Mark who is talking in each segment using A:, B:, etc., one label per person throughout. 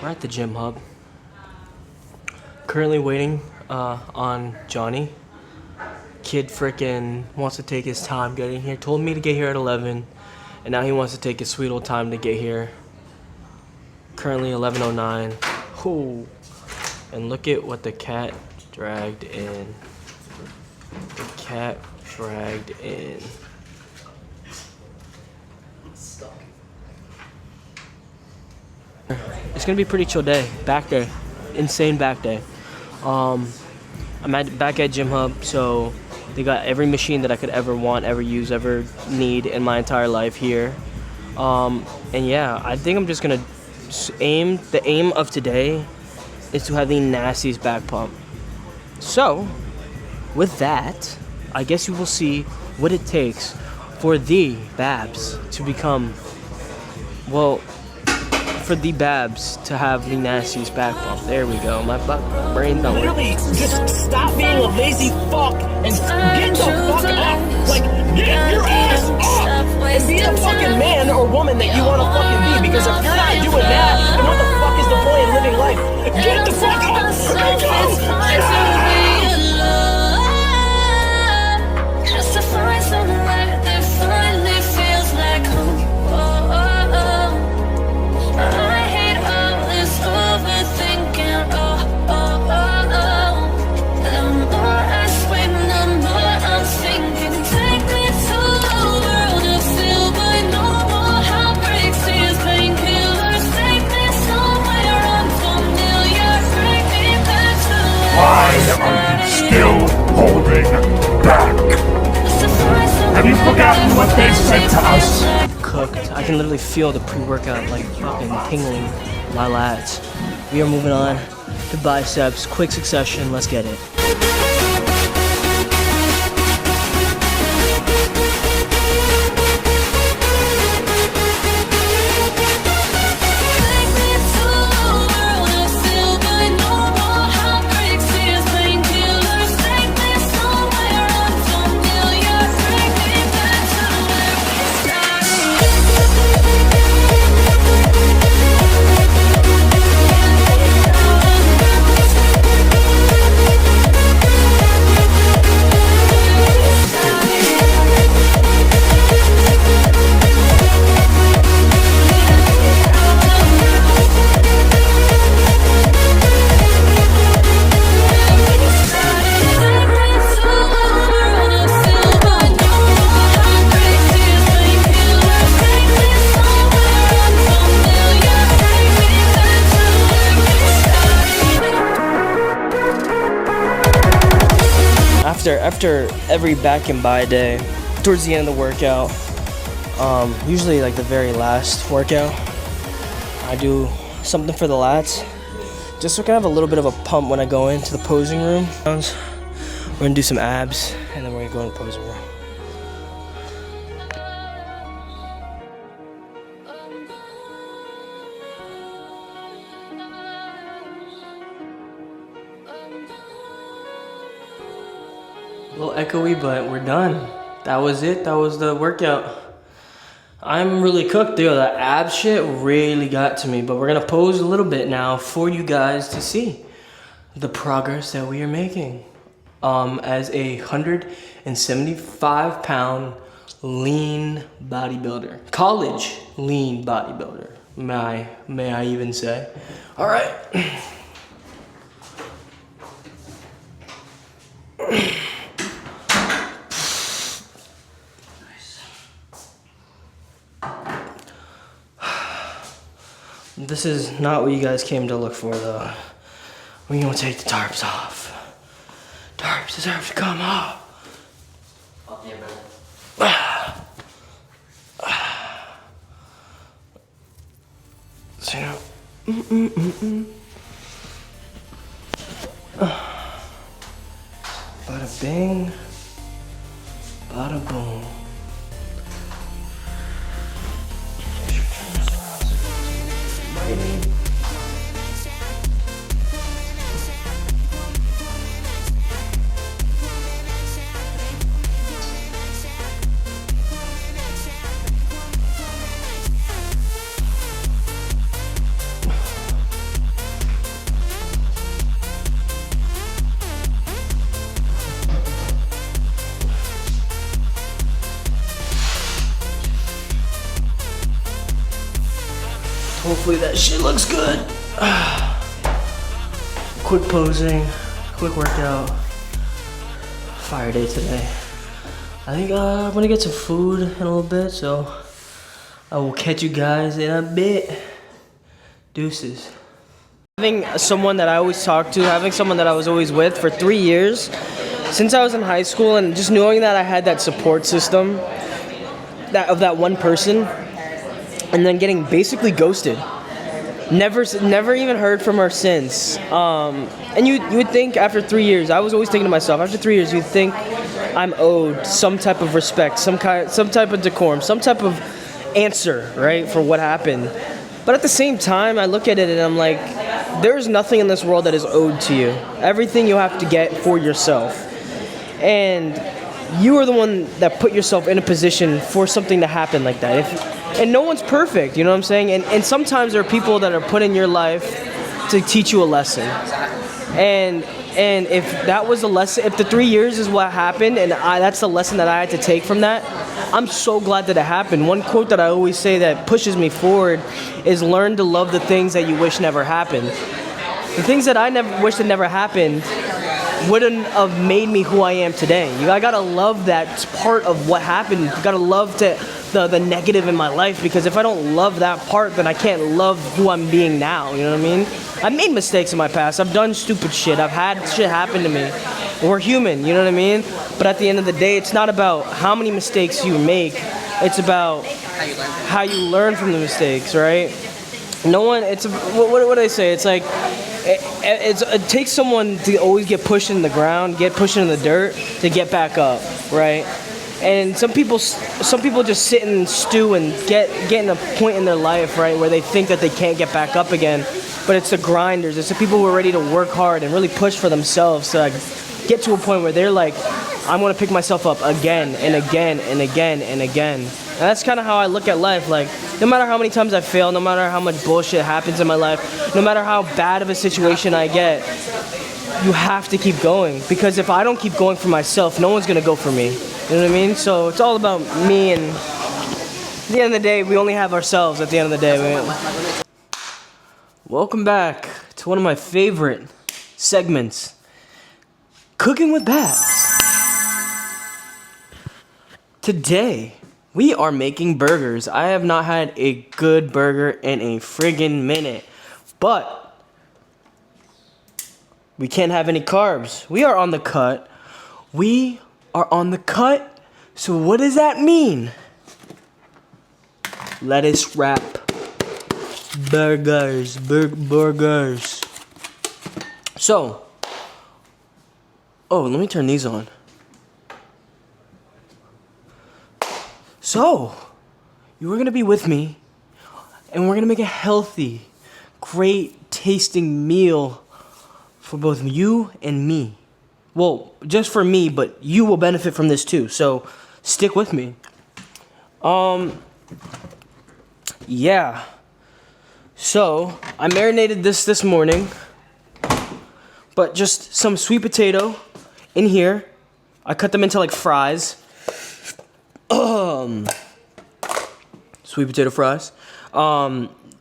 A: We're at the gym hub. Currently waiting on Johnny. Kid frickin' wants to take his time getting here. Told me to get here at 11, and now he wants to take his sweet old time to get here. Currently 11:09. Oh, and look at what the cat dragged in. The cat dragged in. It's gonna be a pretty chill day. Back day, insane back day. I'm back at Gym Hub, so they got every machine that I could ever want, ever use, ever need in my entire life here. And yeah, I think I'm just gonna aim. The aim of today is to have the nastiest back pump. So, with that, I guess you will see what it takes for the Babs to become, well, for the Babs to have the nastiest back pump. There we go. My brain don't work.
B: Literally, just stop being a lazy fuck and get the fuck up. Like, get your ass up and be the fucking man or woman that you want to fucking be. Because if you're not doing that, then what the fuck is the point in living life? Get the fuck up and go!
C: Just to find somewhere that finally feels like home. I hate all this overthinking. The more I swim, the more I'm sinking. Take me to a world of silver, no more heartbreaks, tears, painkillers. Take me somewhere unfamiliar. Bring me back to
D: Why are you still holding back? Have you forgotten what they said to us?
A: Cooked. I can literally feel the pre-workout like fucking tingling my lats. We are moving on to biceps, quick succession. Let's get it. After every back and bi day, towards the end of the workout, usually like the very last workout, I do something for the lats, just so I can have a little bit of a pump when I go into the posing room. We're gonna do some abs, and then we're gonna go in the posing room. A little echoey, but we're done. That was it. That was the workout. I'm really cooked, dude. That ab shit really got to me, but we're gonna pose a little bit now for you guys to see the progress that we are making as a 175-pound lean bodybuilder. College lean bodybuilder, may I even say. All right. This is not what you guys came to look for, though. We're gonna take the tarps off. Tarps deserve to come off.
E: Fuck yeah, brother.
A: So, you know. Bada bing, bada boom. Hopefully that shit looks good. Quick posing, quick workout. Fire day today. I think I'm gonna get some food in a little bit, so I will catch you guys in a bit. Deuces. Having someone that I always talk to, having someone that I was always with for 3 years, since I was in high school, and just knowing that I had that support system, of that one person, and then getting basically ghosted. Never even heard from her since. And you would think after 3 years, I was always thinking to myself, after 3 years, you'd think I'm owed some type of respect, some type of decorum, some type of answer, right, for what happened. But at the same time, I look at it and I'm like, there's nothing in this world that is owed to you. Everything you have to get for yourself. And you are the one that put yourself in a position for something to happen like that. And no one's perfect, you know what I'm saying? And sometimes there are people that are put in your life to teach you a lesson. And if that was a lesson, if the 3 years is what happened, and that's the lesson that I had to take from that, I'm so glad that it happened. One quote that I always say that pushes me forward is learn to love the things that you wish never happened. The things that I wish that never happened wouldn't have made me who I am today. I gotta love that part of what happened. You gotta love the negative in my life, because if I don't love that part, then I can't love who I'm being now, you know what I mean? I've made mistakes in my past. I've done stupid shit. I've had shit happen to me. We're human, you know what I mean? But at the end of the day, it's not about how many mistakes you make. It's about how you learn from the mistakes, right? What do I say? It's like, it takes someone to always get pushed in the ground, get pushed in the dirt to get back up, right? And some people just sit and stew and get in a point in their life, right, where they think that they can't get back up again. But it's the grinders, it's the people who are ready to work hard and really push for themselves to get to a point where they're like, I'm gonna pick myself up again and again and again and again. And that's kind of how I look at life. Like, no matter how many times I fail, no matter how much bullshit happens in my life, no matter how bad of a situation I get, you have to keep going. Because if I don't keep going for myself, no one's gonna go for me. You know what I mean? So it's all about me, and at the end of the day, we only have ourselves at the end of the day, man. Welcome back to one of my favorite segments, Cooking with Babs. Today, we are making burgers. I have not had a good burger in a friggin' minute, but we can't have any carbs. We are on the cut. We are on the cut. So what does that mean? Lettuce wrap burgers. Burgers. So, let me turn these on. So, you are going to be with me, and we're going to make a healthy, great tasting meal for both you and me. Well, just for me, but you will benefit from this too. So, stick with me. Yeah. So, I marinated this morning, but just some sweet potato in here. I cut them into like fries. Sweet potato fries.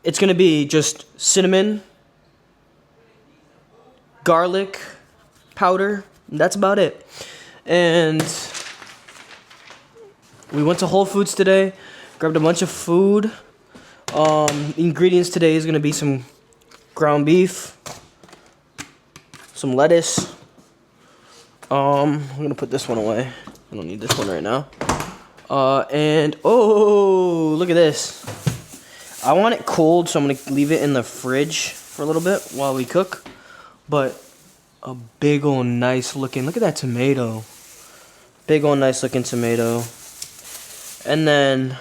A: It's gonna be just cinnamon, garlic powder. That's about it. And we went to Whole Foods today, grabbed a bunch of food. The ingredients today is gonna be some ground beef, some lettuce. I'm gonna put this one away. I don't need this one right now. And look at this. I want it cold, so I'm gonna leave it in the fridge for a little bit while we cook. But a big old nice looking, look at that tomato. Big old nice looking tomato. And then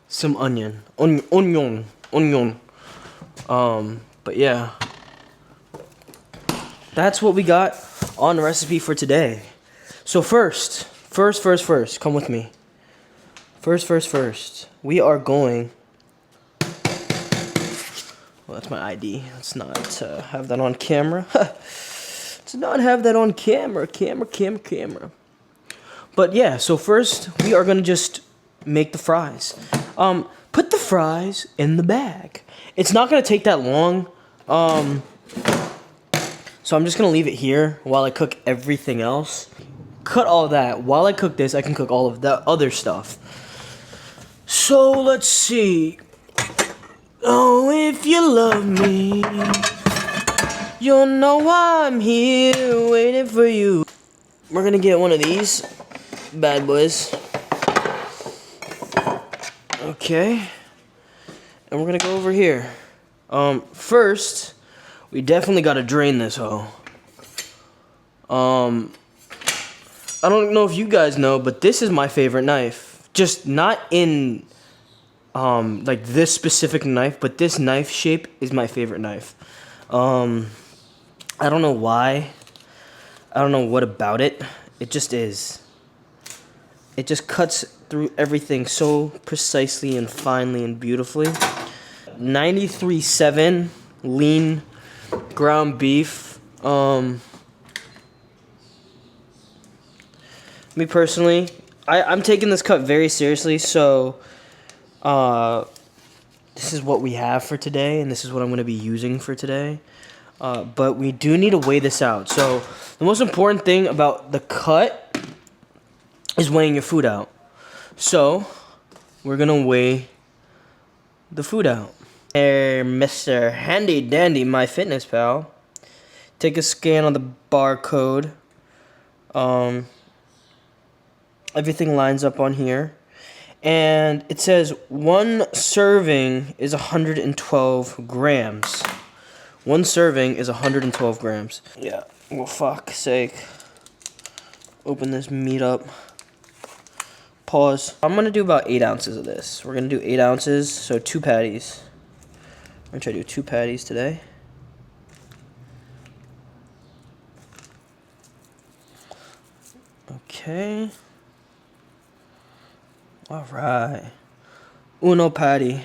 A: some onion. Onion. But yeah. That's what we got on the recipe for today. So first, come with me. First, we are going. Well, that's my ID. Let's not have that on camera. Let's not have that on camera. Camera. But yeah, so first we are gonna just make the fries. Put the fries in the bag. It's not gonna take that long. So I'm just gonna leave it here while I cook everything else. Cut all that. While I cook this, I can cook all of that other stuff. So let's see. Oh, if you love me, you'll know I'm here waiting for you. We're gonna get one of these bad boys. Okay. And we're gonna go over here. First, we definitely gotta drain this hoe. I don't know if you guys know, but this is my favorite knife. Just not in like this specific knife, but this knife shape is my favorite knife. I don't know why. I don't know what about it. It just is. It just cuts through everything so precisely and finely and beautifully. 93.7 lean ground beef. Me personally, I'm taking this cut very seriously, so this is what we have for today, and this is what I'm going to be using for today. But we do need to weigh this out. So the most important thing about the cut is weighing your food out. So we're going to weigh the food out. There, Mr. Handy Dandy MyFitnessPal. Take a scan on the barcode. Everything lines up on here. And it says 1 serving is 112 grams. 1 serving is 112 grams. Yeah, well, fuck's sake. Open this meat up. Pause. I'm gonna do about 8 ounces of this. We're gonna do 8 ounces, so 2 patties. I'm gonna try to do 2 patties today. Okay. Alright. Uno patty.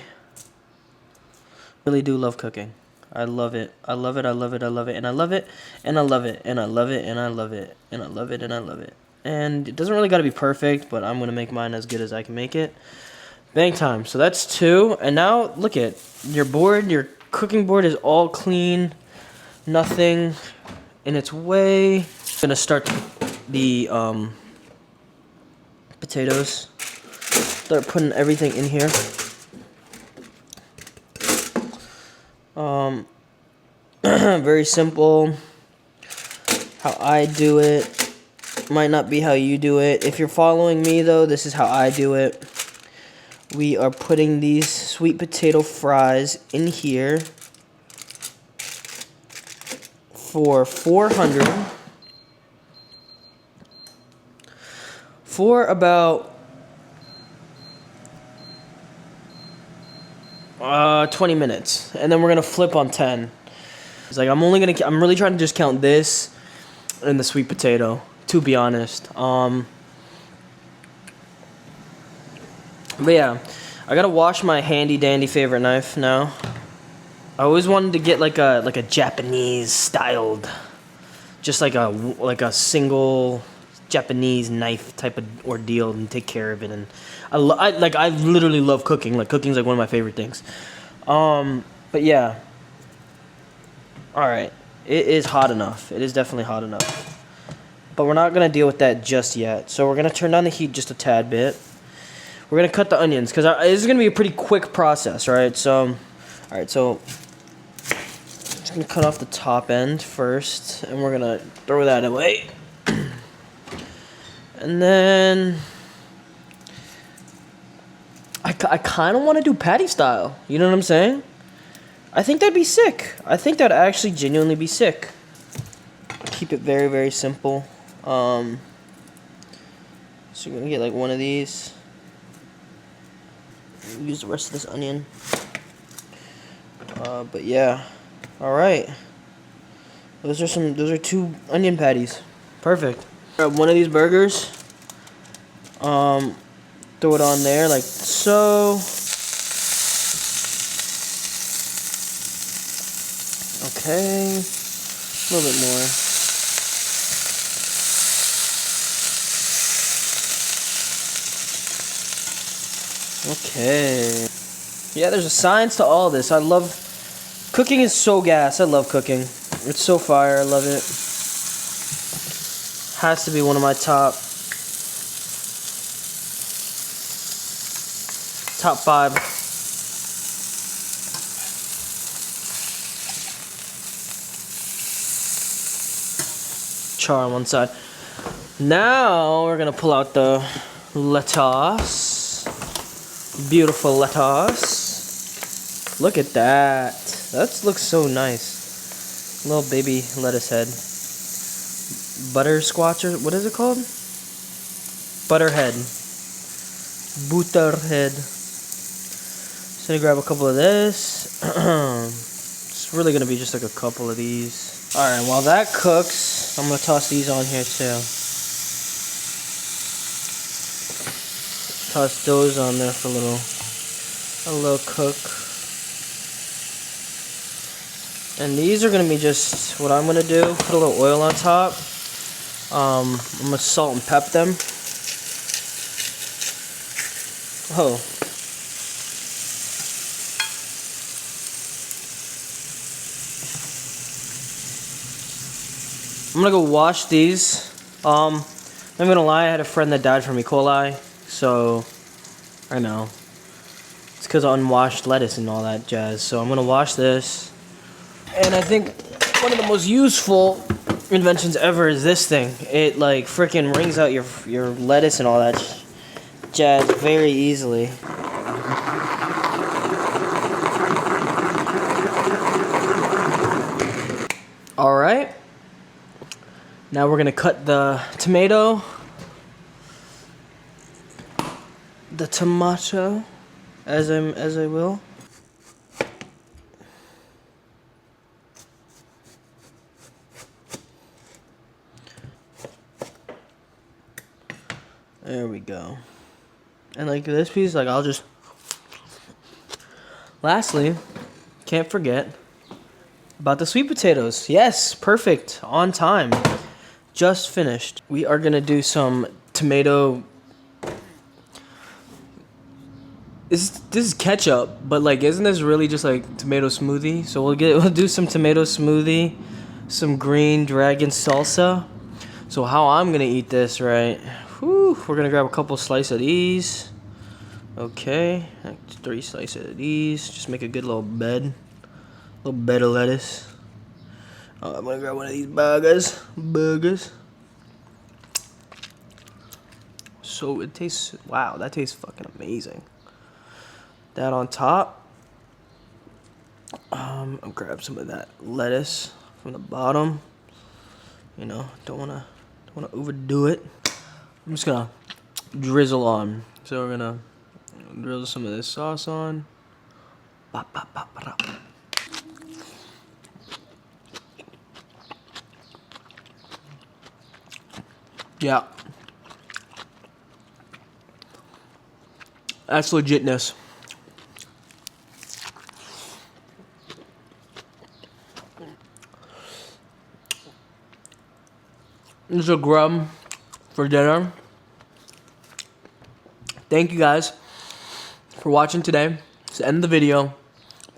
A: Really do love cooking. I love it. I love it. I love it. I love it. And I love it. And I love it. And I love it. And I love it. And I love it. And I love it. And it doesn't really got to be perfect, but I'm going to make mine as good as I can make it. Bang time. So that's 2. And now look at your board. Your cooking board is all clean. Nothing in its way. I'm going to start the potatoes. Start putting everything in here. Very simple. How I do it might not be how you do it. If you're following me though, this is how I do it. We are putting these sweet potato fries in here for 400 for about 20 minutes, and then we're gonna flip on 10. It's like I'm really trying to just count this and the sweet potato, to be honest. But yeah, I gotta wash my handy dandy favorite knife now. I always wanted to get like a Japanese styled, just like a single Japanese knife type of ordeal and take care of it. And I literally love cooking. Like cooking's like one of my favorite things. But yeah. All right. It is hot enough. It is definitely hot enough. But we're not going to deal with that just yet. So we're going to turn down the heat just a tad bit. We're going to cut the onions because this is going to be a pretty quick process, right? So, all right. So I'm just going to cut off the top end first, and we're going to throw that away. And then I kind of want to do patty style. You know what I'm saying? I think that'd be sick. I think that'd actually genuinely be sick. Keep it very, very simple. So you're going to get like one of these. Use the rest of this onion. But yeah. All right. Those are 2 onion patties. Perfect. Grab one of these burgers. Throw it on there like so. Okay. A little bit more. Okay. Yeah, there's a science to all this. I love cooking is so gas. I love cooking. It's so fire. I love it. Has to be one of my top 5. Char on one side. Now we're gonna pull out the lettuce. Beautiful lettuce. Look at that. That looks so nice. Little baby lettuce head. Buttersquatch, what is it called? Butterhead. Butterhead. Just gonna grab a couple of this. It's really gonna be just like a couple of these. Alright, while that cooks, I'm gonna toss these on here too. Toss those on there for a little cook. And these are gonna be just what I'm gonna do. Put a little oil on top. I'm gonna salt and pep them. Oh. I'm gonna go wash these. I'm gonna lie, I had a friend that died from E. coli, so I know. It's because of unwashed lettuce and all that jazz. So I'm gonna wash this. And I think one of the most useful inventions ever is this thing. It like freaking wrings out your lettuce and all that jazz very easily. All right. Now we're gonna cut the tomato. The tomato, as I will. There we go. And like this piece, like I'll just. Lastly, can't forget about the sweet potatoes. Yes, perfect, on time. Just finished. We are gonna do some tomato. This is ketchup, but like, isn't this really just like tomato smoothie? So we'll do some tomato smoothie, some green dragon salsa. So how I'm gonna eat this, right? Whew, we're gonna grab a couple slices of these. Okay, 3 slices of these. Just make a good little bed of lettuce. I'm gonna grab one of these burgers. So it tastes, wow, that tastes fucking amazing. That on top. I'll grab some of that lettuce from the bottom. You know, don't wanna overdo it. I'm just gonna drizzle on. So we're gonna drizzle some of this sauce on. Bop, bop, bop, bop. Yeah. That's legitness. This is a grub for dinner. Thank you guys for watching today. It's the end of the video.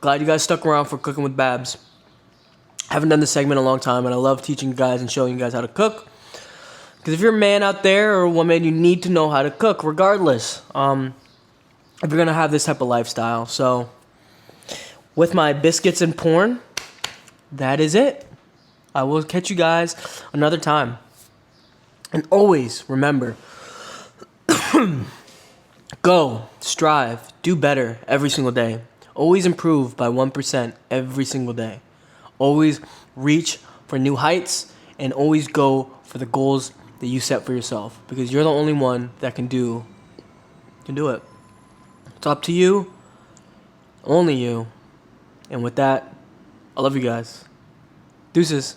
A: Glad you guys stuck around for Cooking with Babs. Haven't done this segment in a long time, and I love teaching you guys and showing you guys how to cook. Because if you're a man out there or a woman, you need to know how to cook regardless. If you're going to have this type of lifestyle. So, with my biscuits and porn, that is it. I will catch you guys another time. And always remember, go, strive, do better every single day. Always improve by 1% every single day. Always reach for new heights and always go for the goals that you set for yourself, because you're the only one that can do it. It's up to you, only you. And with that, I love you guys. Deuces.